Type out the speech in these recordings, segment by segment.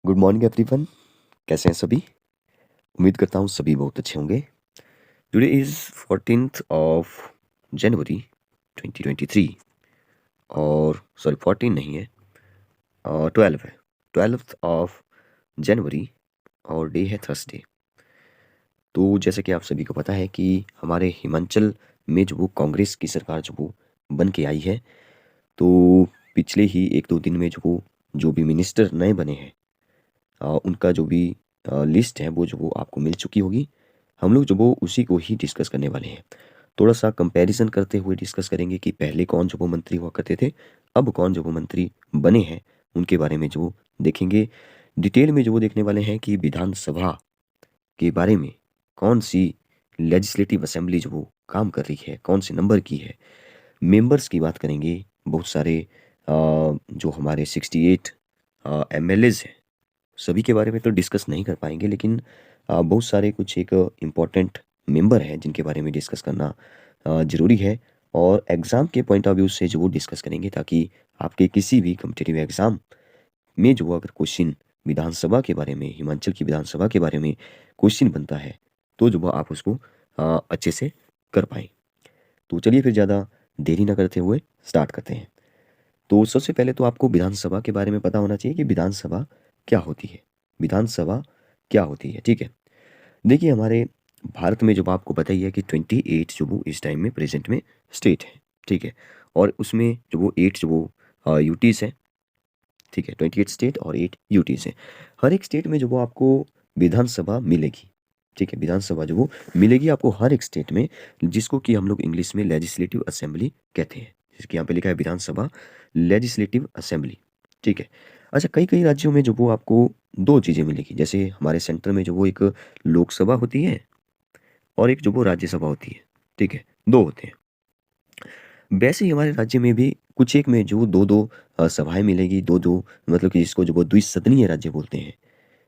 Good morning everyone. कैसे हैं सभी? उम्मीद करता हूँ सभी बहुत अच्छे होंगे। Today is 14th of January 2023 और सॉरी 14 नहीं है, 12 है। 12th ऑफ जनवरी और डे है थर्सडे। तो जैसे कि आप सभी को पता है कि हमारे हिमाचल में जो वो कांग्रेस की सरकार जो वो बन के आई है, तो पिछले ही 1-2 दिन में जो भी मिनिस्टर नए बने हैं, उनका जो भी लिस्ट है वो जो वो आपको मिल चुकी होगी। हम लोग जो वो उसी को ही डिस्कस करने वाले हैं। थोड़ा सा कंपैरिजन करते हुए डिस्कस करेंगे कि पहले कौन जो वो मंत्री हुआ करते थे, अब कौन जो वो मंत्री बने हैं, उनके बारे में जो देखेंगे। डिटेल में जो वो देखने वाले हैं कि विधानसभा के बारे में कौन सी लेजिस्लेटिव असेंबली जो वो काम कर रही है, कौन से नंबर की है। मेंबर्स की बात करेंगे। बहुत सारे जो हमारे 68 एमएलएज हैं, सभी के बारे में तो डिस्कस नहीं कर पाएंगे, लेकिन बहुत सारे कुछ एक इम्पोर्टेंट मेंबर हैं जिनके बारे में डिस्कस करना ज़रूरी है। और एग्ज़ाम के पॉइंट ऑफ व्यू से जो वो डिस्कस करेंगे, ताकि आपके किसी भी कॉम्पिटिटिव एग्ज़ाम में जो वो अगर क्वेश्चन विधानसभा के बारे में, हिमाचल की विधानसभा के बारे में क्वेश्चन बनता है, तो जो वो आप उसको अच्छे से कर पाएँ। तो चलिए फिर ज़्यादा देरी ना करते हुए स्टार्ट करते हैं। तो सबसे पहले तो आपको विधानसभा के बारे में पता होना चाहिए कि विधानसभा क्या होती है। विधानसभा क्या होती है, ठीक है? देखिए, हमारे भारत में जो आपको पता ही है कि 28 जो वो इस टाइम में प्रेज़ेंट में स्टेट है, ठीक है? और उसमें जो वो 8 जो वो यूटीज़ हैं, ठीक है? 28 स्टेट और 8 यूटीज़ हैं। हर एक स्टेट में जो वो आपको विधानसभा मिलेगी, ठीक है? विधानसभा जो वो मिलेगी आपको हर एक स्टेट में, जिसको कि हम लोग इंग्लिश में लेजिस्लेटिव असेंबली कहते हैं। जैसे कि यहाँ पे लिखा है विधानसभा, लेजिस्लेटिव असेंबली, ठीक है? अच्छा, कई-कई राज्यों में जो वो आपको 2 चीज़ें मिलेगी। जैसे हमारे सेंटर में जो वो एक लोकसभा होती है और एक जो वो राज्यसभा होती है, ठीक है? 2 होते हैं। वैसे ही हमारे राज्य में भी कुछ एक में जो 2-2 सभाएँ मिलेगी, 2-2, मतलब कि जिसको जो वो द्विसदनीय राज्य बोलते हैं,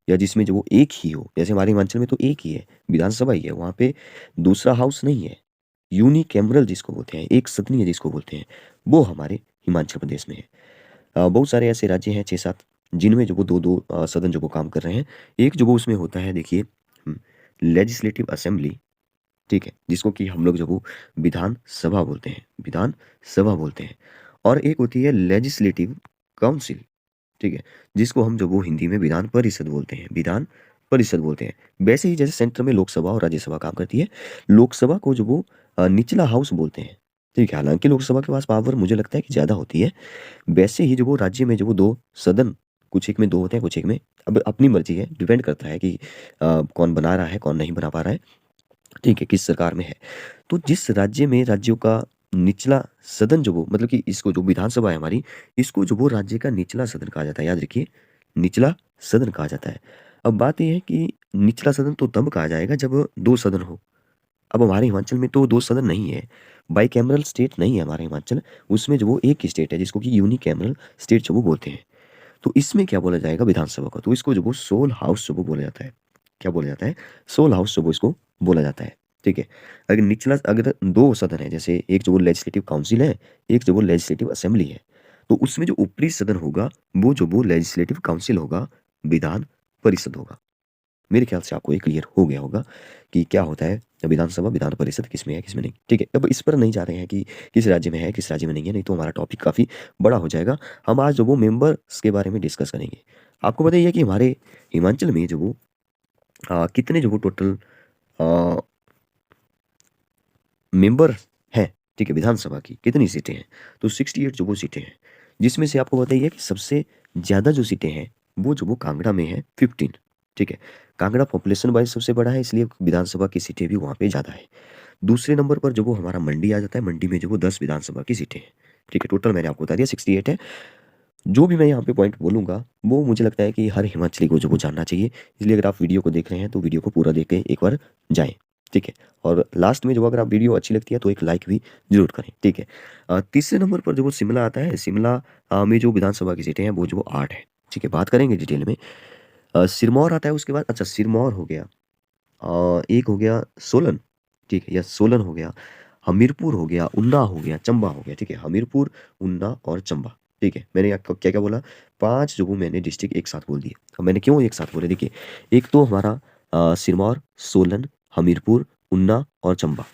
या जिसमें जो वो एक ही हो। जैसे हमारे हिमाचल में तो एक ही है, विधानसभा ही है, वहाँ पे दूसरा हाउस नहीं है। यूनिकैमरल जिसको बोलते हैं, एक सदनीय जिसको बोलते हैं, वो हमारे हिमाचल प्रदेश में है। बहुत सारे ऐसे राज्य हैं 6-7, जिनमें जो वो 2-2 सदन जो वो काम कर रहे हैं। एक जो वो उसमें होता है, देखिए, लेजिस्लेटिव असेंबली, ठीक है? जिसको कि हम लोग जो वो विधान सभा बोलते हैं, विधान सभा बोलते हैं। और एक होती है लेजिस्लेटिव काउंसिल, ठीक है? जिसको हम जो वो हिंदी में विधान परिषद बोलते हैं, विधान परिषद बोलते हैं। वैसे ही जैसे सेंटर में लोकसभा और राज्यसभा काम करती है, लोकसभा को जो वो निचला हाउस बोलते हैं, ठीक है? हालाँकि लोकसभा के पास पावर मुझे लगता है कि ज़्यादा होती है। वैसे ही जो वो राज्य में जो वो 2 सदन, कुछ एक में 2 होते हैं, कुछ एक में, अब अपनी मर्ज़ी है, डिपेंड करता है कि कौन बना रहा है, कौन नहीं बना पा रहा है, ठीक है? किस सरकार में है। तो जिस राज्य में राज्यों का निचला सदन जो वो, मतलब कि इसको जो विधानसभा है हमारी, इसको जो वो राज्य का निचला सदन कहा जाता है। याद रखिए, निचला सदन कहा जाता है। अब बात ये है कि निचला सदन तो तब कहा जाएगा जब 2 सदन हो। अब हमारे हिमाचल में तो 2 सदन नहीं है, बाइकैमरल स्टेट नहीं है हमारा हिमाचल, उसमें जो वो एक ही स्टेट है जिसको कि यूनिकैमरल स्टेट जो वो बोलते हैं। तो इसमें क्या बोला जाएगा विधानसभा को, तो इसको जो वो सोल हाउस जो वो बोला जाता है। क्या बोला जाता है? सोल हाउस जो वो इसको बोला जाता है, ठीक है? अगर 2 सदन है, जैसे एक जो वो लेजिस्लेटिव काउंसिल है, एक जो वो लेजिस्लेटिव असेंबली है, तो उसमें जो ऊपरी सदन होगा, वो जो वो लेजिस्लेटिव काउंसिल होगा, विधान परिषद होगा। मेरे ख्याल से आपको ये क्लियर हो गया होगा कि क्या होता है विधानसभा, विधान परिषद किसमें है, किसमें नहीं, ठीक है? अब इस पर नहीं जा रहे हैं कि किस राज्य में है, किस राज्य में नहीं है, नहीं तो हमारा टॉपिक काफ़ी बड़ा हो जाएगा। हम आज जो वो मेंबर्स के बारे में डिस्कस करेंगे। आपको पता ही है कि हमारे हिमाचल में जो वो कितने जो वो टोटल अ, मेंबर हैं, ठीक है? विधानसभा की कितनी सीटें हैं? तो 68 जो वो सीटें हैं, जिसमें से आपको पता ही है कि सबसे ज़्यादा जो सीटें हैं, वो जो वो कांगड़ा में है 15, ठीक है? कांगड़ा पॉपुलेशन वाइज़ सबसे बड़ा है, इसलिए विधानसभा की सीटें भी वहाँ पे ज़्यादा है। दूसरे नंबर पर जो वो हमारा मंडी आ जाता है, मंडी में जो वो 10 विधानसभा की सीटें हैं, ठीक है? टोटल मैंने आपको बता दिया 68 है। जो भी मैं यहाँ पे पॉइंट बोलूँगा, वो मुझे लगता है कि हर हिमाचली को जो वो जानना चाहिए, इसलिए अगर आप वीडियो को देख रहे हैं, तो वीडियो को पूरा देख के एक बार जाएँ, ठीक है? और लास्ट में जो अगर आप वीडियो अच्छी लगती है, तो एक लाइक भी ज़रूर करें, ठीक है? तीसरे नंबर पर जो वो शिमला आता है, शिमला में जो विधानसभा की सीटें हैं, वो जो वो 8 है, ठीक है? बात करेंगे डिटेल में। सिरमौर आता है उसके बाद, अच्छा सिरमौर हो गया, एक हो गया सोलन, ठीक है? या सोलन हो गया, हमीरपुर हो गया, ऊना हो गया, चंबा हो गया, ठीक है? हमीरपुर, ऊना और चंबा, ठीक है, मैंने आपको क्या-क्या बोला? 5 जो वो मैंने डिस्ट्रिक्ट एक साथ बोल दिए। अब मैंने क्यों एक साथ बोले देखिए, एक तो हमारा सिरमौर, सोलन, हमीरपुर, उन्ना और चंबा।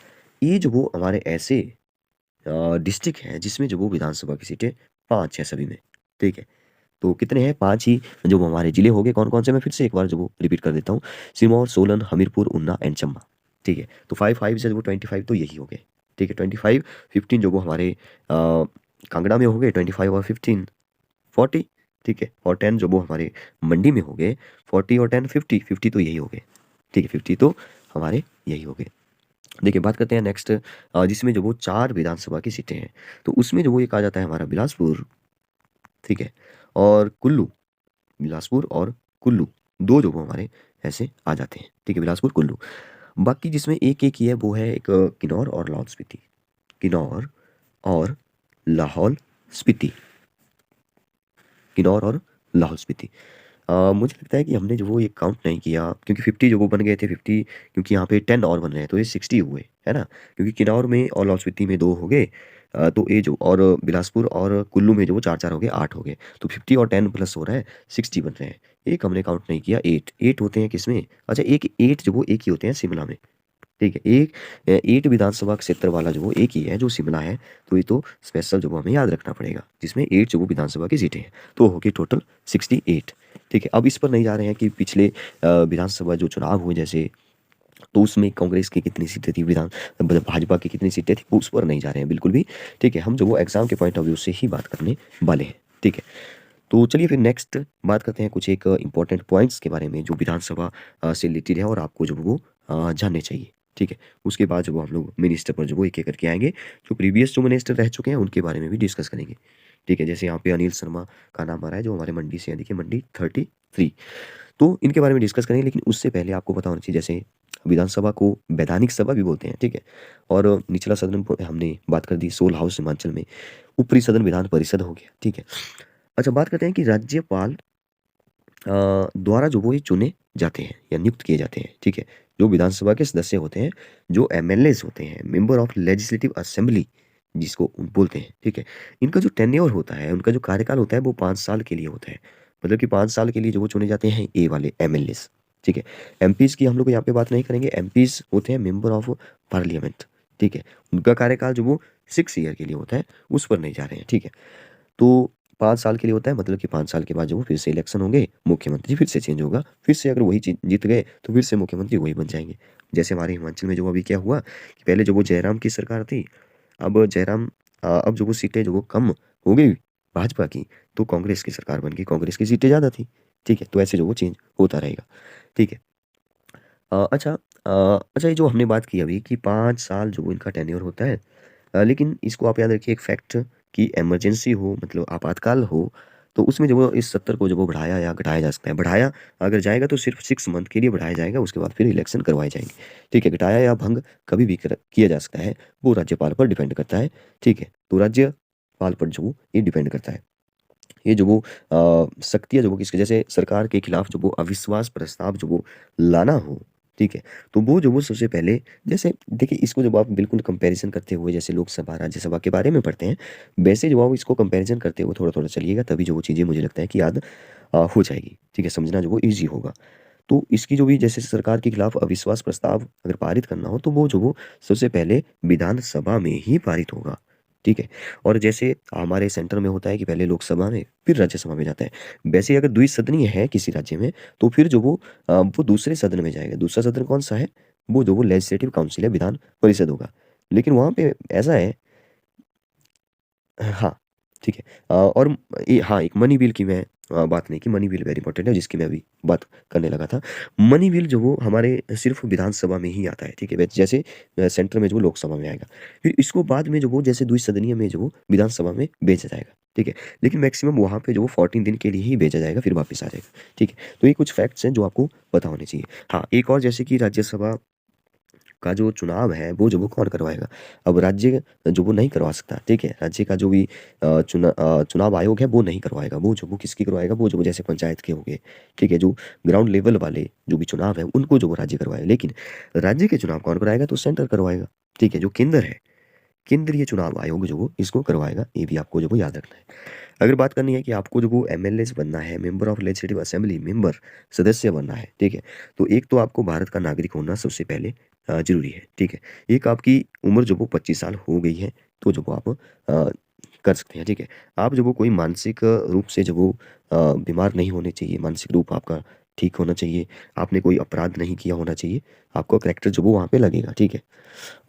ये जो वो हमारे ऐसे डिस्ट्रिक्ट हैं जिसमें जो वो विधानसभा की सीटें 5 हैं सभी में, ठीक है? तो कितने हैं? 5 ही जो वो हमारे ज़िले हो गए कौन-कौन से? मैं फिर से एक बार जो वो रिपीट कर देता हूँ। सिरमौर, सोलन, हमीरपुर, उन्ना एंड चंबा, ठीक है? तो 5-5 से वो 25 तो यही हो गए, ठीक है? 25, 15 जो वो हमारे कांगड़ा में हो गए 25 और 15 40, ठीक है? और 10 जो वो हमारे मंडी में हो गए 40 और 10 50, 50 तो यही हो गए, ठीक है? 50 तो हमारे यही हो गए। देखिए बात करते हैं नेक्स्ट जिसमें जो वो 4 विधानसभा की सीटें हैं, तो उसमें जो वो एक आ जाता है हमारा बिलासपुर, ठीक है? और कुल्लू, बिलासपुर और कुल्लू 2 जो वो हमारे ऐसे आ जाते हैं, ठीक है? बिलासपुर, कुल्लू। बाकी जिसमें एक-एक ही है वो है एक किन्नौर और लाहौल स्पीति, किन्नौर और लाहौल स्पीति, किन्नौर और लाहौल स्पीति। मुझे लगता है कि हमने जो वो ये काउंट नहीं किया क्योंकि 50 जो वो बन गए थे 50 क्योंकि यहाँ पे 10 और बन रहे हैं तो ये 60 हुए, है ना? क्योंकि किन्नौर में और लाहौल स्पीति में 2 हो गए तो ये जो और बिलासपुर और कुल्लू में जो वो 4-4 हो गए 8 हो गए। तो 50 और 10 प्लस हो रहा है 60 बन रहे हैं। एक हमने काउंट नहीं किया 8, 8 होते हैं किसमें? अच्छा एक 8 जो वो एक ही होते हैं शिमला में। ठीक है, एक 8 विधानसभा क्षेत्र वाला जो वो एक ही है जो शिमला है, तो ये तो स्पेशल जो वो हमें याद रखना पड़ेगा, जिसमें 8 जो वो विधानसभा की सीटें हैं, तो होगी टोटल 68। ठीक है, अब इस पर नहीं जा रहे हैं कि पिछले विधानसभा जो चुनाव हुए जैसे, तो उसमें कांग्रेस की कितनी सीटें थी, मतलब भाजपा की कितनी सीटें थी, वो उस पर नहीं जा रहे हैं बिल्कुल भी। ठीक है, हम जो वो एग्ज़ाम के पॉइंट ऑफ व्यू से ही बात करने वाले हैं। ठीक है, तो चलिए फिर नेक्स्ट बात करते हैं कुछ एक इम्पोर्टेंट पॉइंट्स के बारे में जो विधानसभा से रिलेटेड है और आपको जो वो जानने चाहिए। ठीक है, उसके बाद जो वो हम लोग मिनिस्टर पर जो वो एक-एक करके आएँगे, जो प्रीवियस जो मिनिस्टर रह चुके हैं उनके बारे में भी डिस्कस करेंगे। ठीक है, जैसे यहाँ पे अनिल शर्मा का नाम आ रहा है जो हमारे मंडी से हैं, देखिए मंडी 33, तो इनके बारे में डिस्कस करेंगे लेकिन उससे पहले आपको पता होना चाहिए जैसे विधानसभा को वैधानिक सभा भी बोलते हैं, ठीक है? और निचला सदन को हमने बात कर दी सोल हाउस हिमाचल में, ऊपरी सदन विधान परिषद हो गया, ठीक है? अच्छा बात करते हैं कि राज्यपाल द्वारा जो वो ये चुने जाते हैं या नियुक्त किए जाते हैं, ठीक है? जो विधानसभा के सदस्य होते हैं, जो एमएलएज़ होते हैं, मेंबर ऑफ लेजिस्लेटिव असेंबली जिसको बोलते हैं, ठीक है? इनका जो टेन्योर होता है, उनका जो कार्यकाल होता है वो 5 साल के लिए होता है। मतलब कि 5 साल के लिए जो वो चुने जाते हैं ये वाले एमएलएज़, ठीक है? एमपीज़ की हम लोग यहाँ पे बात नहीं करेंगे, एमपीज़ होते हैं मेंबर ऑफ पार्लियामेंट, ठीक है? उनका कार्यकाल जो वो 6 ईयर के लिए होता है, उस पर नहीं जा रहे हैं, ठीक है? तो 5 साल के लिए होता है मतलब कि 5 साल के बाद जो वो फिर से इलेक्शन होंगे, मुख्यमंत्री फिर से चेंज होगा, फिर से अगर वही जीत गए तो फिर से मुख्यमंत्री वही बन जाएँगे। जैसे हमारे हिमाचल में जो अभी क्या हुआ कि पहले जो वो जयराम की सरकार थी, अब अब जो वो सीटें जो वो कम हो गई भाजपा की, तो कांग्रेस की सरकार बन गई, कांग्रेस की सीटें ज़्यादा थी, ठीक है? तो ऐसे जो वो चेंज होता रहेगा, ठीक है? अच्छा ये जो हमने बात की अभी कि 5 साल जो इनका टेन्योर होता है लेकिन इसको आप याद रखिए एक फैक्ट कि इमरजेंसी हो मतलब आपातकाल हो, तो उसमें जो वो इस 70 को जो वो बढ़ाया या घटाया जा सकता है। बढ़ाया अगर जाएगा तो सिर्फ़ 6 मंथ के लिए बढ़ाया जाएगा, उसके बाद फिर इलेक्शन करवाए जाएँगे। ठीक है, घटाया या भंग कभी भी किया जा सकता है, वो राज्यपाल पर डिपेंड करता है। ठीक है, तो राज्यपाल पर जो वो ये डिपेंड करता है। ये जो वो शक्तियाँ जो वो किसके जैसे सरकार के खिलाफ जो वो अविश्वास प्रस्ताव जो वो लाना हो, ठीक है? तो वो जो वो सबसे पहले जैसे देखिए इसको जब आप बिल्कुल कंपैरिज़न करते हुए जैसे लोकसभा, राज्यसभा के बारे में पढ़ते हैं, वैसे जो आप इसको कंपैरिज़न करते हुए थोड़ा-थोड़ा चलिएगा तभी जो वो चीज़ें मुझे लगता है कि याद हो जाएगी, ठीक है? समझना जो वो ईज़ी होगा। तो इसकी जो भी जैसे सरकार के खिलाफ अविश्वास प्रस्ताव अगर पारित करना हो तो वो जो वो सबसे पहले विधानसभा में ही पारित होगा, ठीक है? और जैसे हमारे सेंटर में होता है कि पहले लोकसभा में फिर राज्यसभा में जाता है। वैसे ही अगर द्विसदनीय है किसी राज्य में तो फिर जो वो दूसरे सदन में जाएगा। दूसरा सदन कौन-सा है? वो जो वो लेजिस्लेटिव काउंसिल है, विधान परिषद होगा। लेकिन वहाँ पे ऐसा है हाँ, ठीक है। और ये हाँ, एक मनी बिल की मैं बात नहीं की, मनी बिल वेरी इंपॉर्टेंट है जिसकी मैं अभी बात करने लगा था। मनी बिल जो वो हमारे सिर्फ़ विधानसभा में ही आता है, ठीक है? जैसे सेंटर में जो वो लोकसभा में आएगा। फिर इसको बाद में जो वो जैसे द्विसदनीय में जो वो विधानसभा में भेजा जाएगा, ठीक है? लेकिन मैक्सिमम वहाँ पे जो वो 14 दिन के लिए ही भेजा जाएगा, फिर वापस आ जाएगा, ठीक है? तो ये कुछ फैक्ट्स हैं जो आपको पता होने चाहिए। हाँ, एक और जैसे कि राज्यसभा का जो चुनाव है वो जो वो कौन करवाएगा? अब राज्य जो वो नहीं करवा सकता, ठीक है? राज्य का जो भी चुनाव आयोग है वो नहीं करवाएगा, वो जो वो किसकी करवाएगा? वो जो वो जैसे पंचायत के हो गए, ठीक है? जो ग्राउंड लेवल वाले जो भी चुनाव है उनको जो वो राज्य करवाएगा, लेकिन राज्य के चुनाव कौन कराएगा? तो सेंटर करवाएगा, ठीक है? जो केंद्र है, केंद्रीय चुनाव आयोग जो वो इसको करवाएगा, ये भी आपको जो वो याद रखना है। अगर बात करनी है कि आपको जो वो एमएलएस बनना है, member of legislative assembly member, सदस्य बनना है, ठीक है? तो एक तो आपको भारत का नागरिक होना सबसे पहले ज़रूरी है, ठीक है? एक आपकी उम्र जो वो 25 साल हो गई है, तो जो वो आप कर सकते हैं, ठीक है? आप जो वो कोई मानसिक रूप से जो वो बीमार नहीं होने चाहिए, मानसिक रूप आपका ठीक होना चाहिए, आपने कोई अपराध नहीं किया होना चाहिए, आपका करैक्टर जो वो वहाँ पे लगेगा, ठीक है?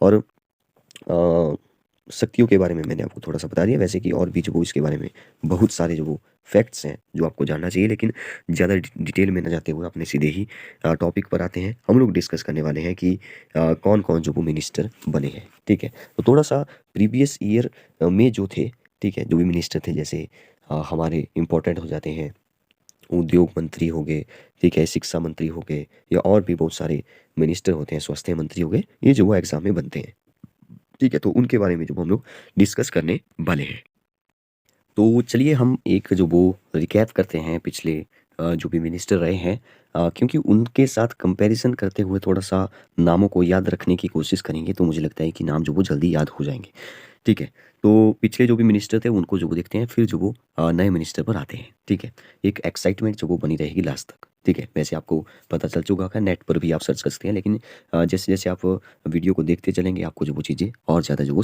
और अ, शक्तियों के बारे में मैंने आपको थोड़ा-सा बता दिया, वैसे कि और भी जो वो इसके बारे में बहुत सारे जो वो फैक्ट्स हैं, जो आपको जानना चाहिए, लेकिन ज़्यादा डिटेल में ना जाते हुए अपने सीधे ही टॉपिक पर आते हैं। हम लोग डिस्कस करने वाले हैं कि कौन-कौन जो वो मिनिस्टर बने हैं, ठीक है? तो थोड़ा-सा प्रीवियस ईयर में जो थे, ठीक है? जो भी मिनिस्टर थे जैसे हमारे इम्पोर्टेंट हो जाते हैं, उद्योग मंत्री हो गए, ठीक है? शिक्षा मंत्री हो गए या और भी बहुत सारे मिनिस्टर होते हैं, स्वास्थ्य मंत्री हो गए, ये जो वो एग्ज़ाम में बनते हैं। ठीक है, तो उनके बारे में जो हम लोग डिस्कस करने वाले हैं। तो चलिए हम एक जो वो रिकैप करते हैं पिछले जो भी मिनिस्टर रहे हैं, क्योंकि उनके साथ कंपैरिज़न करते हुए थोड़ा-सा नामों को याद रखने की कोशिश करेंगे, तो मुझे लगता है कि नाम जो वो जल्दी याद हो जाएँगे। ठीक है, तो पिछले जो भी मिनिस्टर थे उनको जो वो देखते हैं, फिर जो वो नए मिनिस्टर पर आते हैं। ठीक है, एक एक्साइटमेंट जो वो बनी रहेगी लास्ट तक। ठीक है, वैसे आपको पता चल चुका होगा, नेट पर भी आप सर्च कर सकते हैं, लेकिन जैसे-जैसे आप वीडियो को देखते चलेंगे, आपको जो वो चीज़ें और ज़्यादा जो वो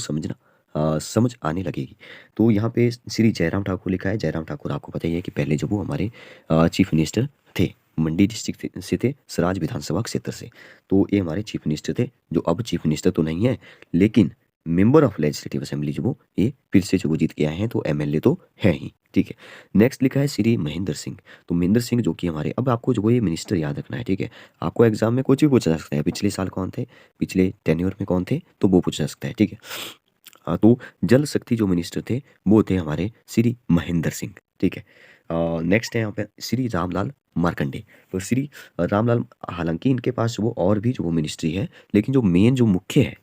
समझ आने लगेगी। तो यहाँ पे श्री जयराम ठाकुर लिखा है। जयराम ठाकुर आपको पता ही है कि पहले जो वो हमारे चीफ मिनिस्टर थे। मंडी डिस्ट्रिक्ट से थे, सराज विधानसभा क्षेत्र से। तो ये हमारे चीफ मिनिस्टर थे, जो अब चीफ मिनिस्टर तो नहीं है, लेकिन मेंबर ऑफ लेजिस्लेटिव असेंबली जो वो ये फिर से जो वो जीत के आए हैं, तो एमएलए तो है ही। ठीक है। नेक्स्ट लिखा है श्री महेंद्र सिंह। तो महेंद्र सिंह जो कि हमारे, अब आपको जो वो ये मिनिस्टर याद रखना है, ठीक है। आपको एग्जाम में कुछ भी पूछा जा सकता है, पिछले साल कौन थे, पिछले टेन्योर में कौन थे, तो वो पूछा जा सकता है, ठीक है। हाँ, तो जल शक्ति जो मिनिस्टर थे वो थे हमारे श्री महेंद्र सिंह, ठीक है। नेक्स्ट है यहाँ पे श्री रामलाल मार्कंडे। तो श्री रामलाल, हालांकि इनके पास वो और भी जो वो मिनिस्ट्री है, लेकिन जो मेन जो मुख्य है,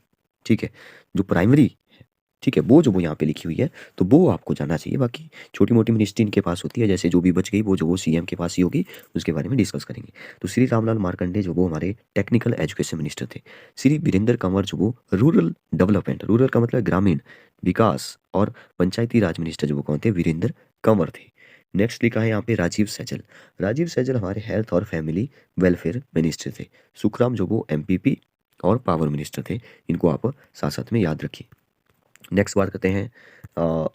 ठीक है, जो प्राइमरी है, ठीक है, वो जो वो यहाँ पे लिखी हुई है, तो वो आपको जानना चाहिए। बाकी छोटी मोटी मिनिस्ट्री इनके पास होती है, जैसे जो भी बच गई वो जो वो सीएम के पास ही होगी, उसके बारे में डिस्कस करेंगे। तो श्री रामलाल मार्कंडे जो वो हमारे टेक्निकल एजुकेशन मिनिस्टर थे। श्री वीरेंद्र कंवर जो वो रूरल डेवलपमेंट, रूरल का मतलब ग्रामीण विकास और पंचायती राज मिनिस्टर जो वो कौन थे, वीरेंद्र कंवर थे। नेक्स्ट लिखा है यहाँ पे राजीव सैजल। राजीव सैजल हमारे हेल्थ और फैमिली वेलफेयर मिनिस्टर थे। सुखराम जो वो एमपीपी और पावर मिनिस्टर थे। इनको आप साथ साथ में याद रखिए। नेक्स्ट बात करते हैं अ,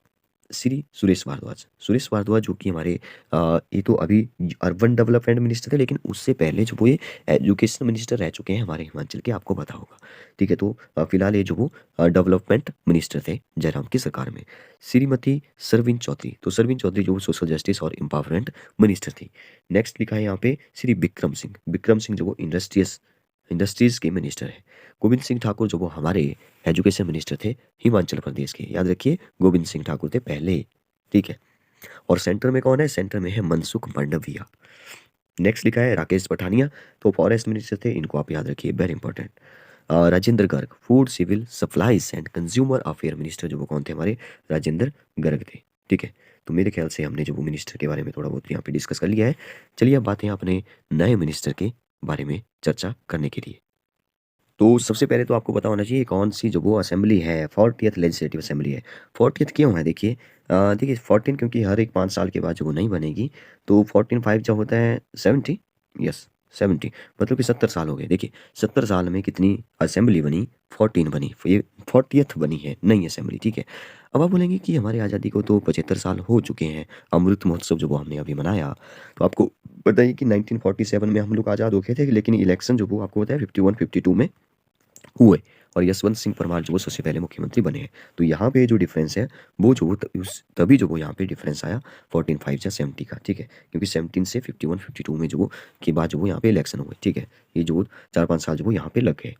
श्री सुरेश भारद्वाज। सुरेश भारद्वाज जो कि हमारे ये तो अभी अर्बन डेवलपमेंट मिनिस्टर थे, लेकिन उससे पहले जो वो ये एजुकेशन मिनिस्टर रह चुके हैं हमारे हिमाचल के, आपको पता होगा। ठीक है, तो फिलहाल ये जो वो डेवलपमेंट मिनिस्टर थे जयराम की सरकार में। श्रीमती सरवीन चौधरी। तो सरवीन चौधरी जो सोशल जस्टिस और एम्पावरमेंट मिनिस्टर थी। नेक्स्ट लिखा है यहाँ पे श्री विक्रम सिंह। विक्रम सिंह जो वो इंडस्ट्रीज के मिनिस्टर है। गोविंद सिंह ठाकुर जो वो हमारे एजुकेशन मिनिस्टर थे हिमाचल प्रदेश के। याद रखिए, गोविंद सिंह ठाकुर थे पहले, ठीक है। और सेंटर में कौन है, सेंटर में है मनसुख मांडविया। नेक्स्ट लिखा है राकेश पठानिया। तो फॉरेस्ट मिनिस्टर थे, इनको आप याद रखिए, very important. Rajendra Garg, food civil supplies and consumer affair minister जो वो कौन थे, हमारे राजेंद्र गर्ग थे, ठीक है। तो मेरे ख्याल से हमने जो वो मिनिस्टर के बारे में थोड़ा बहुत यहाँ पे डिस्कस कर लिया है। चलिए अब बातें अपने नए मिनिस्टर के बारे में चर्चा करने के लिए। तो सबसे पहले तो आपको पता होना चाहिए कौन सी जो वो असेंबली है, 40th लेजिस्लेटिव असेंबली है। 40th क्यों है, देखिए, देखिए 14 क्योंकि हर एक 5 साल के बाद जो वो नहीं बनेगी, तो 14 5 जो होता है 70, यस 70, मतलब कि 70 साल हो गए। देखिए 70 साल में कितनी असेंबली बनी, 14 बनी, ये 40th बनी है नई असेंबली, ठीक है। अब आप बोलेंगे कि हमारी आज़ादी को तो 75 साल हो चुके हैं, अमृत महोत्सव जो वो हमने अभी मनाया, तो आपको पता ही कि 1947 में हम लोग आज़ाद हो गए थे, लेकिन इलेक्शन जो वो आपको पता है 51 52 में हुए, और यशवंत सिंह परमार जो वो सबसे पहले मुख्यमंत्री बने हैं। तो यहाँ पे जो डिफरेंस है वो जो वो तभी जो वो यहाँ पे डिफरेंस आया 14 5 या 70 का, ठीक है, क्योंकि 17 से 51 52 में जो वो के बाद जो वो यहाँ पे इलेक्शन हुए, ठीक है। ये जो 4-5 साल जो वो यहाँ पे लग गए।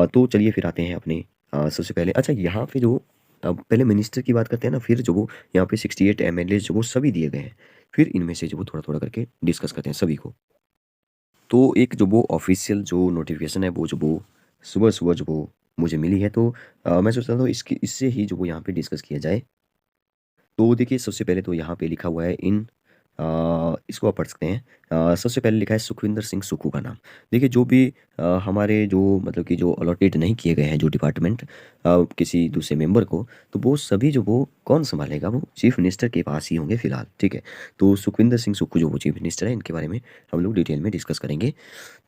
तो चलिए फिर आते हैं अपने सबसे पहले, अच्छा यहाँ पे जो पहले मिनिस्टर की बात करते हैं ना, फिर जो वो यहाँ पे 68 एमएलए जो वो सभी दिए गए हैं, फिर इनमें से जो वो थोड़ा थोड़ा करके डिस्कस करते हैं सभी को। तो एक जो वो ऑफिशियल जो नोटिफिकेशन है, वो जो वो सुबह-सुबह जो वो मुझे मिली है, तो मैं सोच रहा था इसकी इससे ही जो वो यहाँ पे डिस्कस किया जाए। तो देखिए सबसे पहले तो यहाँ पे लिखा हुआ है इन इसको आप पढ़ सकते हैं। सबसे पहले लिखा है सुखविंदर सिंह सुक्खू का नाम। देखिए जो भी हमारे जो मतलब कि जो अलॉटेड नहीं किए गए हैं जो डिपार्टमेंट किसी दूसरे मेंबर को, तो वो सभी जो वो कौन संभालेगा, वो चीफ मिनिस्टर के पास ही होंगे फिलहाल, ठीक है। तो सुखविंदर सिंह सुक्खू जो वो चीफ मिनिस्टर है, इनके बारे में हम लोग डिटेल में डिस्कस करेंगे।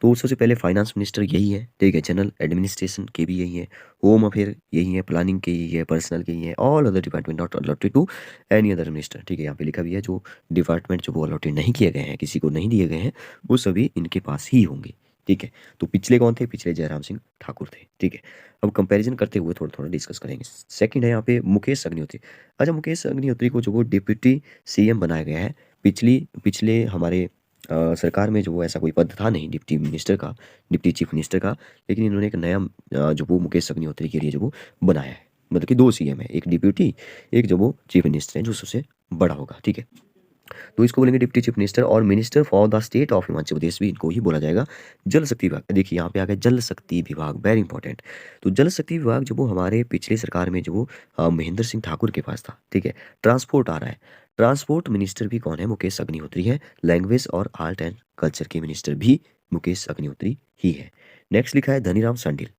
तो सबसे पहले फाइनेंस मिनिस्टर यही है, ठीक है। जनरल एडमिनिस्ट्रेशन के भी यही है, होम अफेयर यही है, प्लानिंग के यही है, पर्सनल के यही है, all other department not allotted to any other minister, ठीक है। यहाँ पे लिखा भी है जो डिपार्टमेंट जो वो अलॉटेड नहीं किए गए हैं, किसी को नहीं दिए गए हैं, वो सभी इनके पास ही होंगे, ठीक है। तो पिछले कौन थे, पिछले जयराम सिंह ठाकुर थे, ठीक है। अब कंपैरिजन करते हुए थोड़ा थोड़ा डिस्कस करेंगे। सेकंड है यहाँ पे मुकेश अग्निहोत्री। अच्छा, मुकेश अग्निहोत्री को जो वो डिप्टी सीएम बनाया गया है, पिछले हमारे सरकार में जो वो ऐसा कोई पद था नहीं डिप्टी मिनिस्टर का, डिप्टी चीफ मिनिस्टर का, लेकिन इन्होंने एक नया जो वो मुकेश अग्निहोत्री के लिए जो वो बनाया है। मतलब कि दो सीएम है, एक डिप्टी, एक जो वो चीफ मिनिस्टर है जो सबसे बड़ा होगा, ठीक है। तो इसको बोलेंगे डिप्टी चीफ मिनिस्टर। और minister for the state of Himachal Pradesh भी इनको ही बोला जाएगा। जल शक्ति विभाग, देखिए यहाँ पे आ गया जल शक्ति विभाग, वेरी इंपॉर्टेंट। तो जल शक्ति विभाग जो वो हमारे पिछले सरकार में जो वो महेंद्र सिंह ठाकुर के पास था, ठीक है। ट्रांसपोर्ट आ रहा है, ट्रांसपोर्ट मिनिस्टर भी कौन है, मुकेश अग्निहोत्री है। लैंग्वेज और आर्ट एंड कल्चर के मिनिस्टर भी मुकेश अग्निहोत्री ही है। नेक्स्ट लिखा है धनीराम शांडिल।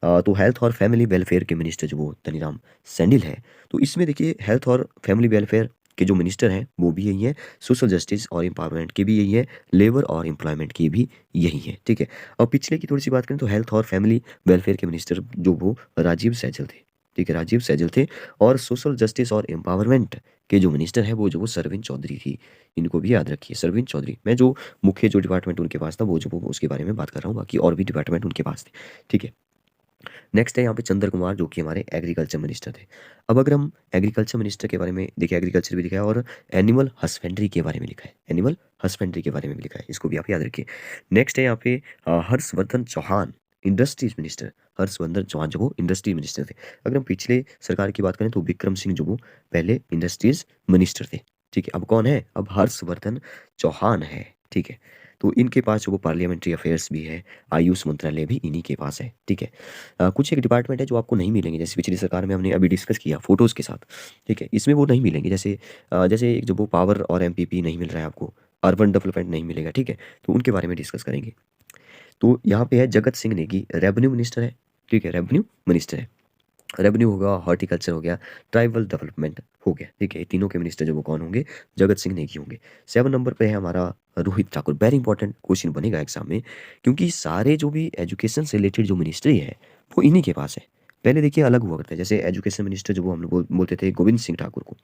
तो हेल्थ और फैमिली वेलफेयर के मिनिस्टर जो वो धनीराम सैंडिल है। तो इसमें देखिए हेल्थ और फैमिली वेलफेयर के जो मिनिस्टर हैं वो भी यही है, सोशल जस्टिस और एम्पावरमेंट के भी यही है, लेबर और एम्प्लॉयमेंट की भी यही है, ठीक है। और पिछले की थोड़ी सी बात करें तो हेल्थ और फैमिली वेलफेयर के मिनिस्टर जो वो राजीव सैजल थे, ठीक है, राजीव सैजल थे। और सोशल जस्टिस और एम्पावरमेंट के जो मिनिस्टर है वो जो वो सरवीन चौधरी थी। इनको भी याद रखिए, सरवीन चौधरी। मैं जो मुख्य जो डिपार्टमेंट उनके पास था वो जो वो उसके बारे में बात कर रहा हूँ, बाकी और भी डिपार्टमेंट उनके पास थे, ठीक है। नेक्स्ट है यहाँ पे चंद्र कुमार जो कि हमारे एग्रीकल्चर मिनिस्टर थे। अब अगर हम एग्रीकल्चर मिनिस्टर के बारे में देखिए, एग्रीकल्चर भी लिखा है और एनिमल हस्बेंड्री के बारे में लिखा है, एनिमल हस्बेंड्री के बारे में भी लिखा है, इसको भी आप याद रखिए। नेक्स्ट है यहाँ पे हर्षवर्धन चौहान, इंडस्ट्रीज मिनिस्टर। हर्षवर्धन चौहान जो वो इंडस्ट्री मिनिस्टर थे। अगर हम पिछले सरकार की बात करें तो विक्रम सिंह जो वो पहले इंडस्ट्रीज मिनिस्टर थे, ठीक है। अब कौन है, अब हर्षवर्धन चौहान है, ठीक है। तो इनके पास जो वो पार्लियामेंट्री अफेयर्स भी है, आयुष मंत्रालय भी इन्हीं के पास है, ठीक है। कुछ एक डिपार्टमेंट है जो आपको नहीं मिलेंगे, जैसे पिछली सरकार में हमने अभी डिस्कस किया फोटोज़ के साथ, ठीक है। इसमें वो नहीं मिलेंगे, जैसे जैसे एक जो वो पावर और एमपीपी नहीं मिल रहा है आपको, अर्बन डेवलपमेंट नहीं मिलेगा, ठीक है। तो उनके बारे में डिस्कस करेंगे। तो यहाँ पे है जगत सिंह नेगी, रेवेन्यू मिनिस्टर है, ठीक है, रेवेन्यू मिनिस्टर है। रेवेन्यू होगा, हॉर्टिकल्चर हो गया, ट्राइबल डेवलपमेंट हो गया, ठीक है। ये तीनों के मिनिस्टर जो वो कौन होंगे, जगत सिंह नेगी होंगे। 7 नंबर पे है हमारा Rohit Thakur. Very important question बनेगा एग्जाम में, क्योंकि सारे जो भी एजुकेशन से रिलेटेड जो मिनिस्ट्री है वो इन्हीं के पास है। पहले देखिए अलग हुआ करता है, जैसे एजुकेशन मिनिस्टर जो वो हम लोग बोलते थे गोविंद सिंह ठाकुर को,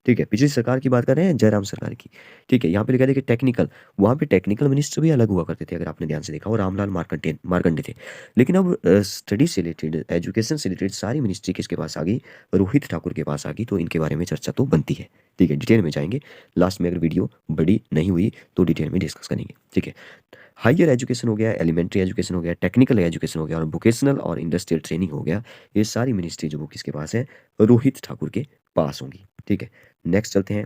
ठीक है। पिछली सरकार की बात कर रहे हैं, जयराम सरकार की, ठीक है। यहाँ पे लिखा है देखिए टेक्निकल, वहाँ पे टेक्निकल मिनिस्टर भी अलग हुआ करते थे, अगर आपने ध्यान से देखा हो, रामलाल मारकंडे थे। लेकिन अब स्टडी से रिलेटेड, एजुकेशन से रिलेटेड सारी मिनिस्ट्री किसके पास आ गई, रोहित ठाकुर के पास आ गई। तो इनके बारे में चर्चा तो बनती है, ठीक है। डिटेल में जाएंगे लास्ट में, अगर वीडियो बड़ी नहीं हुई तो डिटेल में डिस्कस करेंगे, ठीक है। हायर एजुकेशन हो गया, एलिमेंट्री एजुकेशन हो गया, टेक्निकल एजुकेशन हो गया और वोकेशनल और इंडस्ट्रियल ट्रेनिंग हो गया। ये सारी मिनिस्ट्री जो वो किसके पास है, रोहित ठाकुर के पास होंगी, ठीक है। नेक्स्ट चलते हैं।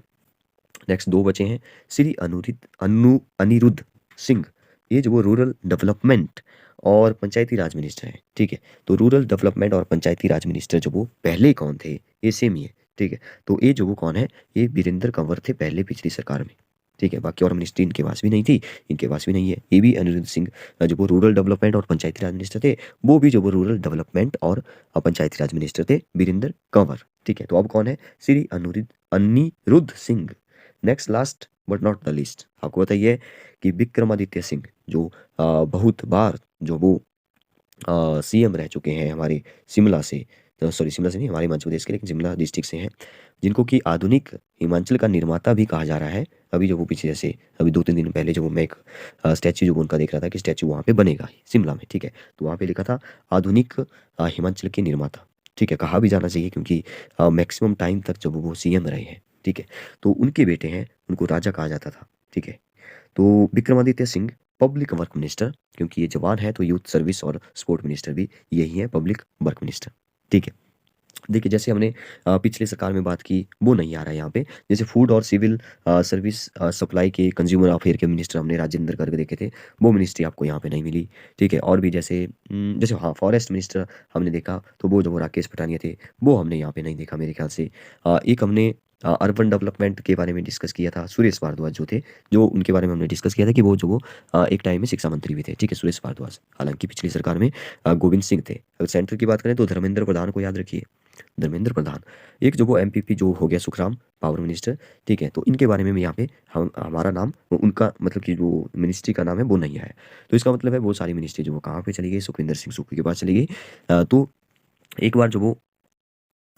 नेक्स्ट दो बचे हैं, श्री अनिरुद्ध सिंह। ये जो वो रूरल डेवलपमेंट और पंचायती राज मिनिस्टर हैं, ठीक है। तो रूरल डेवलपमेंट और पंचायती राज मिनिस्टर जो वो पहले कौन थे, ये सेम ही है, ठीक है। तो ये जो वो कौन है, ये वीरेंद्र कंवर थे पहले पिछली सरकार में, ठीक है। बाकी और मिनिस्ट्री इनके पास भी नहीं थी, इनके पास भी नहीं है। ये भी अनिरुद्ध सिंह जो वो रूरल डेवलपमेंट और पंचायती राज मिनिस्टर थे, वो भी जो वो रूरल डेवलपमेंट और पंचायती राज मिनिस्टर थे, वीरेंद्र कंवर, ठीक है। तो अब कौन है, Shri Aniruddh Singh. Next last but not the least, आपको बताइए कि विक्रमादित्य सिंह जो बहुत बार जो वो सीएम रह चुके हैं हमारे शिमला से, सॉरी शिमला से नहीं, हमारे हिमाचल प्रदेश के, लेकिन शिमला डिस्ट्रिक्ट से हैं, जिनको कि आधुनिक हिमाचल का निर्माता भी कहा जा रहा है। अभी जो वो पीछे जैसे अभी 2-3 दिन पहले जो वो मैं एक स्टैचू जो वो उनका देख रहा था कि स्टैचू वहाँ पे बनेगा शिमला में, ठीक है। तो वहाँ पे लिखा था आधुनिक हिमाचल के निर्माता, ठीक है। कहा भी जाना चाहिए क्योंकि मैक्सिमम टाइम तक जब वो सीएम रहे हैं, ठीक है। तो उनके बेटे हैं, उनको राजा कहा जाता था, ठीक है। तो Vikramaditya Singh public work minister, क्योंकि ये जवान है तो यूथ सर्विस और स्पोर्ट मिनिस्टर भी यही है, पब्लिक वर्क मिनिस्टर, ठीक है। देखिए जैसे हमने पिछले सरकार में बात की वो नहीं आ रहा है यहाँ पे, जैसे फूड और सिविल सर्विस सप्लाई के कंज्यूमर अफेयर के मिनिस्टर हमने राजेंद्र गर्ग देखे थे, वो मिनिस्ट्री आपको यहाँ पे नहीं मिली, ठीक है। और भी जैसे जैसे हाँ फॉरेस्ट मिनिस्टर हमने देखा, तो वो जो वो राकेश पठानिया थे, वो हमने यहाँ पे नहीं देखा मेरे ख्याल से। एक हमने अर्बन डेवलपमेंट के बारे में डिस्कस किया था सुरेश भारद्वाज जो थे, जो उनके बारे में हमने डिस्कस किया था कि वो एक टाइम में शिक्षा मंत्री भी थे, ठीक है, सुरेश भारद्वाज। हालांकि पिछली सरकार में गोविंद सिंह थे। अगर सेंटर की बात करें तो धर्मेंद्र प्रधान को याद रखिए, धर्मेंद्र प्रधान। एक जो वो एमपीपी जो हो गया सुखराम, पावर मिनिस्टर, ठीक है, तो इनके बारे में भी यहाँ पे हमारा नाम, उनका मतलब कि जो मिनिस्ट्री का नाम है वो नहीं आया। तो इसका मतलब है वो सारी मिनिस्ट्री जो वो कहाँ पे चली गई, सुखविंदर सिंह सुक्खू के पास चली गई। तो एक बार जो वो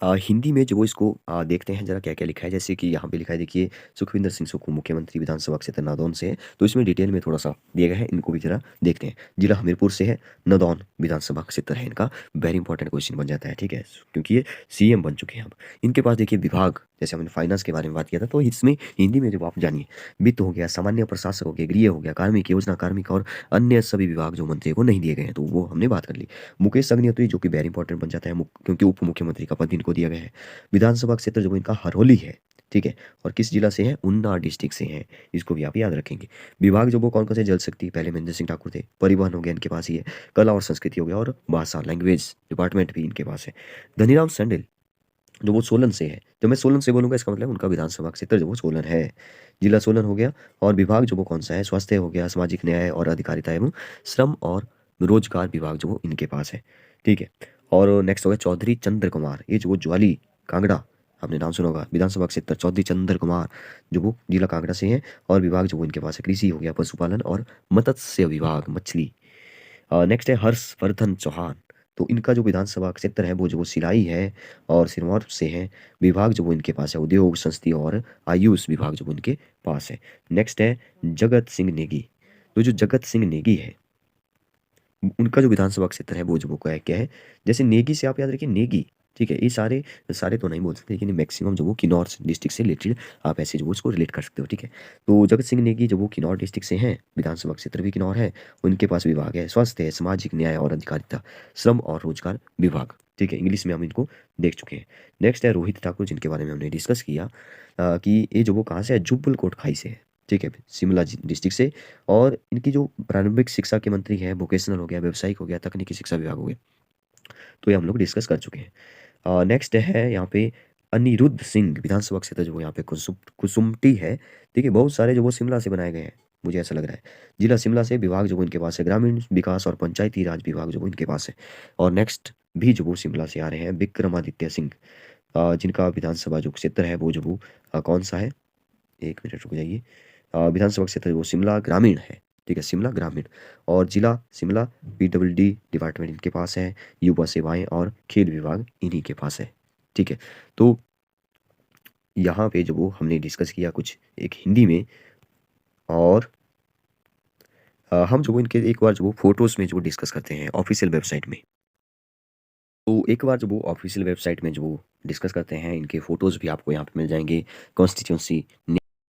हिंदी में जो वो इसको देखते हैं जरा क्या क्या लिखा है। जैसे कि यहाँ पे लिखा है, देखिए, सुखविंदर सिंह सुक्खू मुख्यमंत्री विधानसभा क्षेत्र नादौन से है। तो इसमें डिटेल में थोड़ा सा दिया गया है, इनको भी जरा देखते हैं। जिला हमीरपुर से है, नादौन विधानसभा क्षेत्र है इनका। वेरी इंपॉर्टेंट क्वेश्चन बन जाता है, ठीक है, क्योंकि ये सीएम बन चुके हैं अब। इनके पास देखिए विभाग, जैसे हमने फाइनेंस के बारे में बात किया था, तो इसमें हिंदी में जब आप जानिए, वित्त हो गया, सामान्य प्रशासक हो गया, गृह हो गया, कार्मिक, योजना कार्मिक और अन्य सभी विभाग जो मंत्री को नहीं दिए गए हैं, तो वो हमने बात कर ली। मुकेश अग्निहोत्री जो कि वेरी इंपॉर्टेंट बन जाता है, क्योंकि उप मुख्यमंत्री का पद इनको दिया गया है। विधानसभा क्षेत्र जो इनका हरौली है, ठीक है, और किस जिला से है, उन्ना डिस्ट्रिक्ट से है। इसको भी आप याद रखेंगे। विभाग जो वो कौन कौन से, जल शक्ति पहले महेंद्र सिंह ठाकुर थे, परिवहन हो गया इनके पास ही है, कला और संस्कृति हो गया, और भाषा लैंग्वेज डिपार्टमेंट भी इनके पास है। धनीराम संडिल जो वो सोलन से है। जब मैं सोलन से बोलूंगा इसका मतलब उनका विधानसभा क्षेत्र जो वो सोलन है, जिला सोलन हो गया। और विभाग जो वो कौन सा है, स्वास्थ्य हो गया, सामाजिक न्याय और अधिकारिता एवं श्रम और रोजगार विभाग जो वो इनके पास है, ठीक है। और नेक्स्ट हो गया चौधरी चंद्र कुमार, ये जो वो ज्वाली कांगड़ा, आपने नाम सुना होगा, विधानसभा क्षेत्र चौधरी चंद्र कुमार जो वो जिला कांगड़ा से है। और विभाग जो वो इनके पास है, कृषि हो गया, पशुपालन और मत्स्य विभाग, मछली। नेक्स्ट है हर्षवर्धन चौहान, तो इनका जो विधानसभा क्षेत्र है वो जो वो सिलाई है और सिरमौर से है। विभाग जो वो इनके पास है, उद्योग संस्कृति और आयुष विभाग जो वो इनके पास है। नेक्स्ट है जगत सिंह नेगी, तो जो जगत सिंह नेगी है, उनका जो विधानसभा क्षेत्र है वो जो वो क्या है, जैसे नेगी से आप याद रखिए, नेगी, ठीक है। ये सारे सारे तो नहीं बोल सकते, लेकिन मैक्सिमम जो वो किन्नौर डिस्ट्रिक्ट से रिलेटेड आप ऐसे जो वो उसको रिलेट कर सकते हो, ठीक है। तो जगत सिंह नेगी जो वो किन्नौर डिस्ट्रिक्ट से हैं, विधानसभा क्षेत्र भी किन्नौर है, उनके पास विभाग है स्वास्थ्य है, सामाजिक न्याय और अधिकारिता, श्रम और रोजगार विभाग, ठीक है। इंग्लिश में हम इनको देख चुके हैं। नेक्स्ट है रोहित ठाकुर, जिनके बारे में हमने डिस्कस किया कि ये जो वो कहाँ से है, जुब्बल कोटखाई से है, ठीक है, शिमला डिस्ट्रिक्ट से। और इनकी जो प्रारंभिक शिक्षा के मंत्री है, वोकेशनल हो गया, व्यावसायिक हो गया, तकनीकी शिक्षा विभाग हो गया, तो ये हम लोग डिस्कस कर चुके हैं। नेक्स्ट है यहाँ पे अनिरुद्ध सिंह, विधानसभा क्षेत्र जो यहाँ पे कुसुमटी है, ठीक है। बहुत सारे जो वो शिमला से बनाए गए हैं, मुझे ऐसा लग रहा है। जिला शिमला से, विभाग जो वो इनके पास है, ग्रामीण विकास और पंचायती राज विभाग जो वो इनके पास है। और नेक्स्ट भी जो वो शिमला से आ रहे हैं, विक्रमादित्य सिंह, जिनका विधानसभा जो क्षेत्र है वो जो वो कौन सा है, एक मिनट रुक जाइए। विधानसभा क्षेत्र वो शिमला ग्रामीण है, ठीक है, शिमला ग्रामीण। और जिला शिमला, पीडब्ल्यूडी डिपार्टमेंट इनके पास है, युवा सेवाएं और खेल विभाग इन्हीं के पास है, ठीक है। तो यहाँ पे जो वो हमने डिस्कस किया कुछ एक हिंदी में, और हम जो वो इनके एक बार जो वो फोटोज में जो डिस्कस करते हैं ऑफिशियल वेबसाइट में। तो एक बार जो वो ऑफिशियल वेबसाइट में जो डिस्कस करते हैं, इनके फोटोज भी आपको यहाँ पे मिल जाएंगे। कॉन्स्टिट्यूंसी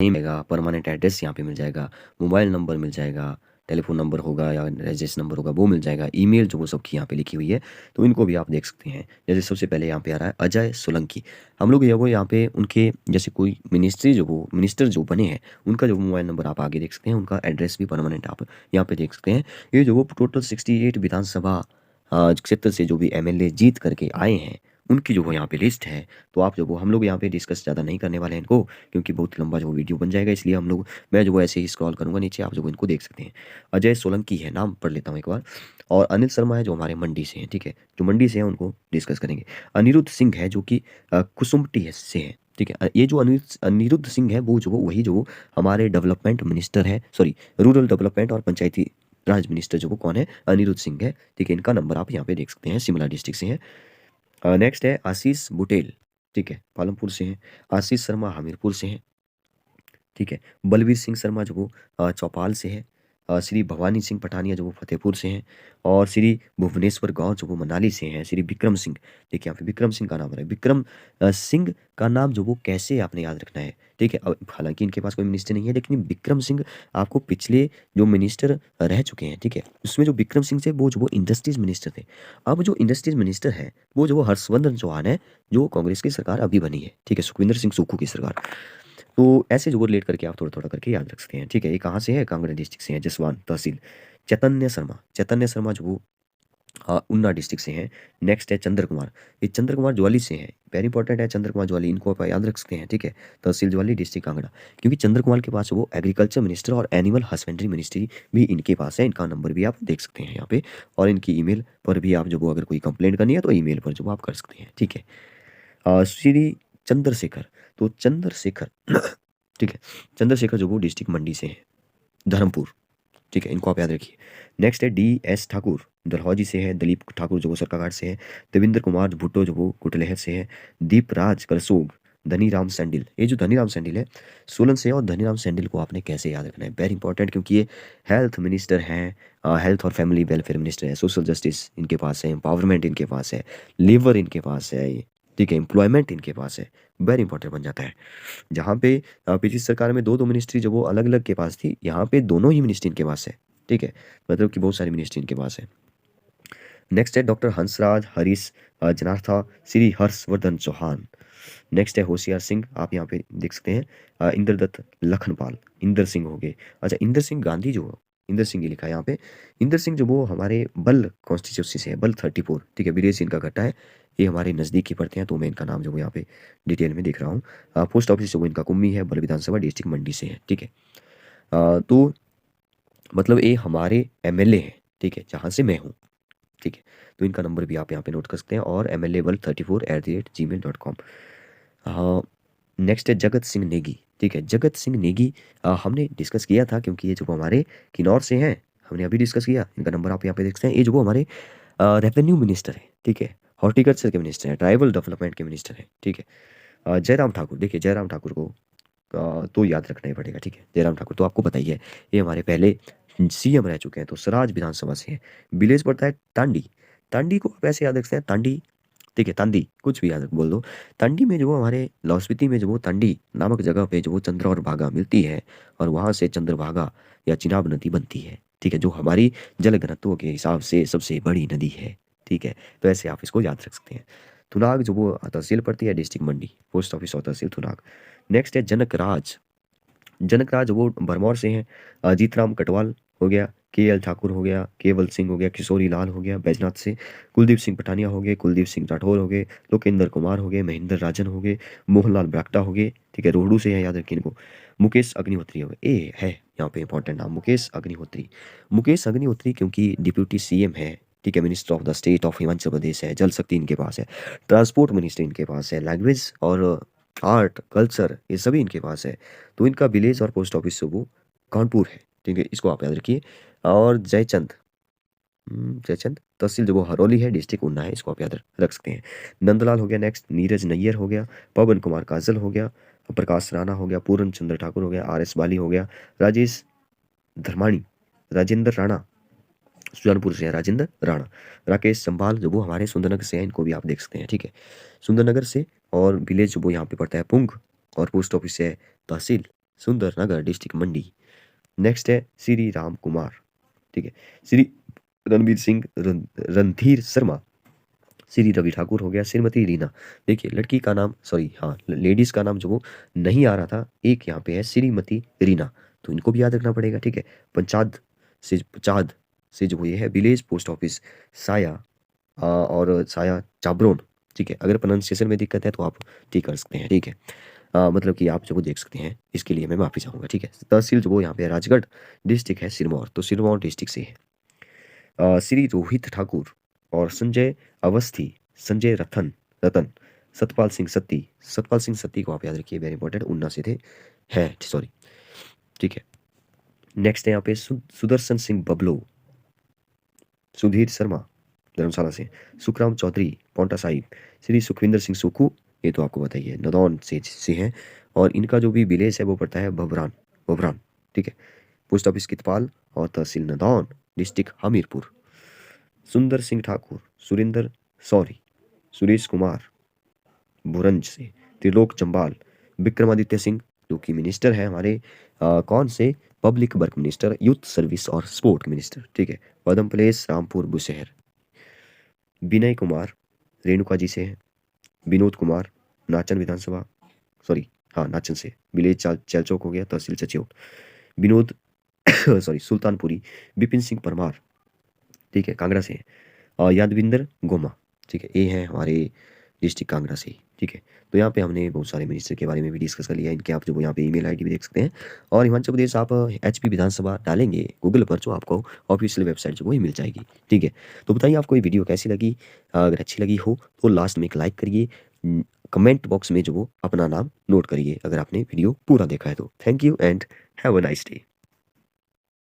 नेम आएगा, परमानेंट एड्रेस यहाँ पे मिल जाएगा, मोबाइल नंबर मिल जाएगा, टेलीफोन नंबर होगा या रजिस्टर नंबर होगा वो मिल जाएगा, ईमेल जो वो सबकी यहाँ पे लिखी हुई है, तो इनको भी आप देख सकते हैं। जैसे सबसे पहले यहाँ पे आ रहा है अजय सोलंकी। हम लोग ये वो यहाँ पे उनके जैसे कोई मिनिस्ट्री जो वो मिनिस्टर जो बने हैं, उनका जो मोबाइल नंबर आप आगे देख सकते हैं, उनका एड्रेस भी परमानेंट आप यहाँ पे देख सकते हैं। ये जो वो टोटल 68 विधानसभा क्षेत्र से जो भी एमएलए जीत करके आए हैं, उनकी जो वो यहाँ पे लिस्ट है। तो आप जो वो हम लोग यहाँ पे डिस्कस ज़्यादा नहीं करने वाले हैं इनको, क्योंकि बहुत लंबा जो वीडियो बन जाएगा, इसलिए मैं जो वो ऐसे ही स्क्रॉल करूँगा नीचे, आप जो वो इनको देख सकते हैं। अजय सोलंकी है, नाम पढ़ लेता हूँ एक बार। और अनिल शर्मा है जो हमारे मंडी से हैं, ठीक है, जो मंडी से हैं उनको डिस्कस करेंगे। अनिरुद्ध सिंह है जो कि कुसुमटी से है, ठीक है। ये जो अनिरुद्ध सिंह है वो जो वही जो हमारे डेवलपमेंट मिनिस्टर है, सॉरी, रूरल डेवलपमेंट और पंचायती राज मिनिस्टर जो वो कौन है, अनिरुद्ध सिंह है, ठीक है। इनका नंबर आप यहाँ पे देख सकते हैं, शिमला डिस्ट्रिक्ट से है। नेक्स्ट है आशीष बुटेल, ठीक है, पालमपुर से हैं। आशीष शर्मा हमीरपुर से हैं, ठीक है। बलवीर सिंह शर्मा जो वो चौपाल से है। श्री भवानी सिंह पठानिया जो वो फतेहपुर से हैं। और श्री भुवनेश्वर गांव जो वो मनाली से हैं। श्री विक्रम सिंह, देखिए यहाँ पे विक्रम सिंह का नाम है, विक्रम सिंह का नाम जो वो कैसे आपने याद रखना है, ठीक है। हालांकि इनके पास कोई मिनिस्टर नहीं है, लेकिन विक्रम सिंह आपको पिछले जो मिनिस्टर रह चुके हैं, ठीक है, उसमें जो विक्रम सिंह थे वो जो वो इंडस्ट्रीज मिनिस्टर थे। अब जो इंडस्ट्रीज मिनिस्टर है वो जो वो हर्षवर्धन चौहान है, जो कांग्रेस की सरकार अभी बनी है, ठीक है, सुखविंदर सिंह सुक्खू की सरकार। तो ऐसे जो वो रिलेट करके आप थोड़ा थोड़ा करके याद रख सकते हैं, ठीक है। ये कहाँ से है, कांगड़ा डिस्ट्रिक्ट से है, जसवान तहसील। चैतन्य शर्मा जो वो हाँ, उन्ना डिस्ट्रिक्ट से हैं। नेक्स्ट है चंद्र कुमार, ये चंद्र कुमार ज्वाली से हैं, वेरी इंपॉर्टेंट है चंद्र कुमार ज्वाली, इनको आप याद रख सकते हैं, ठीक है। तहसील ज्वाली, डिस्ट्रिक्ट कांगड़ा, क्योंकि चंद्र कुमार के पास वो एग्रीकल्चर मिनिस्टर और एनिमल हस्बेंड्री मिनिस्ट्री भी इनके पास है। इनका नंबर भी आप देख सकते हैं यहाँ पे, और इनकी ईमेल पर भी आप जो वो अगर कोई कंप्लेंट करनी है तो ईमेल पर जो आप कर सकते हैं, ठीक है। श्री चंद्रशेखर, तो चंद्रशेखर ठीक है, चंद्रशेखर जो वो डिस्ट्रिक्ट मंडी से हैं, धर्मपुर, ठीक है, इनको आप याद रखिए। नेक्स्ट है DS ठाकुर, डलहौजी से है। दिलीप ठाकुर जो वो सरकाघाट से है। देवेंद्र कुमार भुट्टो जो वो कुटलहर से है। दीपराज करसोग, धनीराम सैंडिल, ये जो धनीराम सैंडिल है सोलन से है, और धनीराम सैंडिल को आपने कैसे याद रखना है, वेरी इंपॉर्टेंट, क्योंकि ये हेल्थ मिनिस्टर हैं, हेल्थ और फैमिली वेलफेयर मिनिस्टर है, सोशल जस्टिस इनके पास है, एम्पावरमेंट इनके पास है, लेबर इनके पास है, ठीक है, एम्प्लॉयमेंट इनके पास है, वेरी इंपॉर्टेंट बन जाता है। जहाँ पे पिछली सरकार में दो दो मिनिस्ट्री जो वो अलग अलग के पास थी, यहाँ पे दोनों ही मिनिस्ट्री इनके पास है, ठीक है, मतलब कि बहुत सारी मिनिस्ट्री इनके पास है। नेक्स्ट है डॉक्टर हंसराज हरीश जनार्था श्री हर्षवर्धन चौहान। नेक्स्ट है होशियार सिंह, आप यहाँ पे देख सकते हैं, इंद्रदत्त लखनपाल, इंदर सिंह हो गए। अच्छा, इंदर सिंह गांधी जो, इंदर सिंह ये लिखा है यहाँ पे, इंदर सिंह जो वो हमारे बल कॉन्स्टिट्यूंसी से है, बल 34, ठीक है, विदेश इनका घटा है, ये हमारे नज़दीक ही पड़ते हैं, तो मैं इनका नाम जो वो यहाँ पे डिटेल में दिख रहा हूँ। पोस्ट ऑफिस जो वो इनका कुम्मी है, बल विधानसभा डिस्ट्रिक्ट मंडी से है, ठीक है। तो मतलब ये हमारे MLA हैं, ठीक है, जहाँ से मैं हूँ, ठीक है। तो इनका नंबर भी आप यहाँ पे नोट कर सकते हैं, और MLA134@gmail.com। हाँ, नेक्स्ट है जगत सिंह नेगी, ठीक है, जगत सिंह नेगी हमने डिस्कस किया था, क्योंकि ये जो हमारे किन्नौर से हैं, हमने अभी डिस्कस किया, इनका नंबर आप यहाँ पे देख सकते हैं। ये जो वो हमारे रेवेन्यू मिनिस्टर है, ठीक है, हॉर्टिकल्चर के मिनिस्टर हैं, ट्राइबल डेवलपमेंट के मिनिस्टर हैं, ठीक है। जयराम ठाकुर, देखिए जयराम ठाकुर को तो याद रखना ही पड़ेगा, ठीक है। जयराम ठाकुर तो आपको पता ही है, ये हमारे पहले CM रह चुके हैं, तो सराज विधानसभा से हैं। विलेज पड़ता है तांडी, तांडी को आप ऐसे याद रख सकते हैं, तांडी, ठीक है, तांदी, कुछ भी याद बोल दो। तांडी में जो वो हमारे लाहौल स्पीति में जो वो तांडी नामक जगह पे जो वो चंद्र और भागा मिलती है, और वहां से चंद्रभागा या चिनाब नदी बनती है, ठीक है, जो हमारी जल घनत्व के हिसाब से सबसे बड़ी नदी है, ठीक है। तो ऐसे आप इसको याद रख सकते हैं। थुनाग जो वो तहसील पड़ती है, डिस्ट्रिक्ट मंडी, पोस्ट ऑफिस और तहसील थुनाग। नेक्स्ट है जनकराज, जनकराज वो भरमौर से हैं। जीतराम कटवाल हो गया, KL ठाकुर हो गया, केवल सिंह हो गया, किशोरी लाल हो गया बैजनाथ से, कुलदीप सिंह पठानिया हो गए, कुलदीप सिंह राठौर हो गए, लोकेंद्र कुमार हो गए, महेंद्र राजन हो गए, मोहनलाल ब्राक्टा हो गए, ठीक है, रोहडू से है, याद रखिए इनको। मुकेश अग्निहोत्री हो गए, ए है यहाँ पे इंपॉर्टेंट नाम, मुकेश अग्निहोत्री। मुकेश अग्निहोत्री क्योंकि डिप्यूटी CM है, ठीक है, minister of the state of Himachal Pradesh है, जल शक्ति इनके पास है, ट्रांसपोर्ट मिनिस्ट्री इनके पास है, लैंग्वेज और आर्ट कल्चर ये सभी इनके पास है। तो इनका विलेज और पोस्ट ऑफिस वो कानपुर है, ठीक है, इसको आप याद रखिए। और जयचंद, जयचंद तहसील जो वो हरौली है, डिस्ट्रिक्ट ऊना है, इसको आप याद रख सकते हैं। नंदलाल हो गया, नेक्स्ट नीरज नैयर हो गया, पवन कुमार काजल हो गया, प्रकाश राणा हो गया, पूर्ण चंद्र ठाकुर हो गया, RS बाली हो गया, राजेश धर्माणी, राजेंद्र राणा, सुजानपुर से है राजेंद्र राणा, राकेश संभाल जो वो हमारे सुंदरनगर से हैं, इनको भी आप देख सकते हैं, ठीक है, सुंदरनगर से। और विलेज जो वो यहाँ पे पड़ता है पुंग, और पोस्ट ऑफिस है तहसील सुंदरनगर डिस्ट्रिक्ट मंडी। नेक्स्ट है श्री राम कुमार, ठीक है, श्री रणवीर सिंह रणधीर शर्मा, श्री रवि ठाकुर हो गया, श्रीमती रीना, देखिए लड़की का नाम, सॉरी हाँ, लेडीज का नाम जो वो नहीं आ रहा था, एक यहाँ पे है श्रीमती रीना, तो इनको भी याद रखना पड़ेगा, ठीक है। पंचाद से जो ये है विलेज, पोस्ट ऑफिस साया, और साया चाबरोन, ठीक है, अगर प्रोनाउंसिएशन में दिक्कत है तो आप ठीक कर सकते हैं, ठीक है। मतलब कि आप जो वो देख सकते हैं, इसके लिए मैं माफ़ी चाहूँगा, ठीक है। तहसील जो वो यहाँ पे है राजगढ़, डिस्ट्रिक्ट है सिरमौर, तो सिरमौर डिस्ट्रिक्ट से है। श्री रोहित ठाकुर और संजय अवस्थी, संजय रतन, सतपाल सिंह सत्ती को आप याद रखिए, वेरी इंपॉर्टेंट, उन्ना से थे, है सॉरी, ठीक है। नेक्स्ट है यहाँ पे सुदर्शन सिंह बबलो, सुधीर शर्मा धर्मशाला से, सुखराम चौधरी पौंटा साहिब, श्री सुखविंदर सिंह सुक्खू, ये तो आपको बताइए नदौन से हैं, और इनका जो भी विलेज है वो पड़ता है भवरान, भवरान, ठीक है, पोस्ट ऑफिस कितपाल और तहसील नदौन, डिस्ट्रिक्ट हमीरपुर। सुंदर सिंह ठाकुर, सुरेंद्र सौरी, सुरेश कुमार भुरंज से, त्रिलोक जम्बाल, विक्रमादित्य सिंह जो कि मिनिस्टर है हमारे कौन से, public work minister, youth service और स्पोर्ट मिनिस्टर, ठीक है, पदम प्लेस रामपुर बुशहर। विनय कुमार रेणुका जी से है, विनोद कुमार नाचन विधानसभा, सॉरी हाँ नाचन से, विलेज चैलचौक हो गया, तहसील चच्योट। विनोद सॉरी सुल्तानपुरी, विपिन सिंह परमार, ठीक है, कांगड़ा से है। यादविंदर गोमा, ठीक है, ये है हमारे डिस्ट्रिक्ट कांगड़ा से, ठीक है। तो यहाँ पे हमने बहुत सारे मिनिस्टर के बारे में भी डिस्कस कर लिया। इनके आप जो यहाँ पे ईमेल आईडी भी देख सकते हैं। और हिमाचल प्रदेश आप एचपी विधानसभा डालेंगे गूगल पर, जो आपको ऑफिशियल वेबसाइट जो वही मिल जाएगी, ठीक है। तो बताइए आपको ये वीडियो कैसी लगी। अगर अच्छी लगी हो तो लास्ट में एक लाइक करिए, कमेंट बॉक्स में जो वो अपना नाम नोट करिए अगर आपने वीडियो पूरा देखा है तो। Thank you and have a nice day.